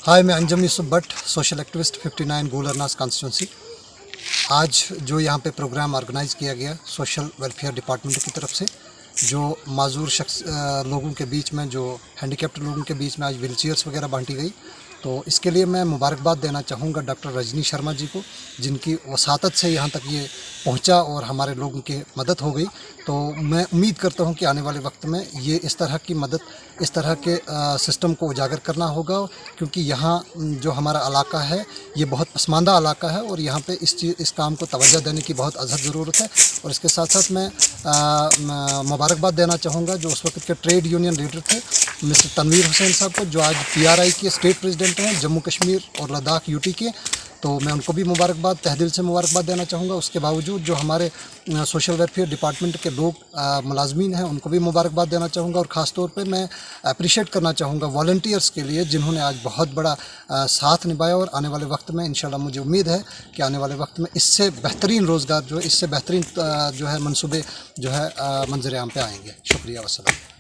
हाय, मैं Anjum Yousuf Bhat, social activist 59 गुलरनास constituency. आज जो यहाँ पे प्रोग्राम ऑर्गेनाइज़ किया गया सोशल वेलफेयर डिपार्टमेंट की तरफ से, जो माजूर लोगों के बीच में, जो हैंडीकैप्ड लोगों के बीच में आज व्हील चेयर्स वगैरह बांटी गई, तो इसके लिए मैं मुबारकबाद देना चाहूँगा डॉक्टर रजनी शर्मा जी को, जिनकी वसातत से यहाँ तक ये पहुँचा और हमारे लोगों की मदद हो गई। तो मैं उम्मीद करता हूँ कि आने वाले वक्त में ये इस तरह की मदद, इस तरह के सिस्टम को उजागर करना होगा, क्योंकि यहाँ जो हमारा इलाका है ये बहुत पसमानदा इलाका है और यहाँ पे इस काम को तवज्जो देने की बहुत अज़हद ज़रूरत है। और इसके साथ साथ मैं मुबारकबाद देना चाहूँगा जो उस वक्त के ट्रेड यूनियन लीडर थे मिस्टर तनवीर हुसैन साहब को, जो आज PRI के स्टेट प्रेसिडेंट हैं जम्मू कश्मीर और लद्दाख UT के। तो मैं उनको भी मुबारकबाद, तहदिल से मुबारकबाद देना चाहूँगा। उसके बावजूद जो हमारे सोशल वेलफेयर डिपार्टमेंट के लोग मुलाजमीन हैं उनको भी मुबारकबाद देना चाहूँगा। और ख़ास तौर पे मैं अप्रिशिएट करना चाहूँगा वॉलंटियर्स के लिए, जिन्होंने आज बहुत बड़ा साथ निभाया। और आने वाले वक्त में इंशाल्लाह मुझे उम्मीद है कि आने वाले वक्त में इससे बेहतरीन रोज़गार जो है, इससे बेहतरीन जो है मंसूबे जो है मंजर आम पे आएंगे। शुक्रिया, वस्सलाम।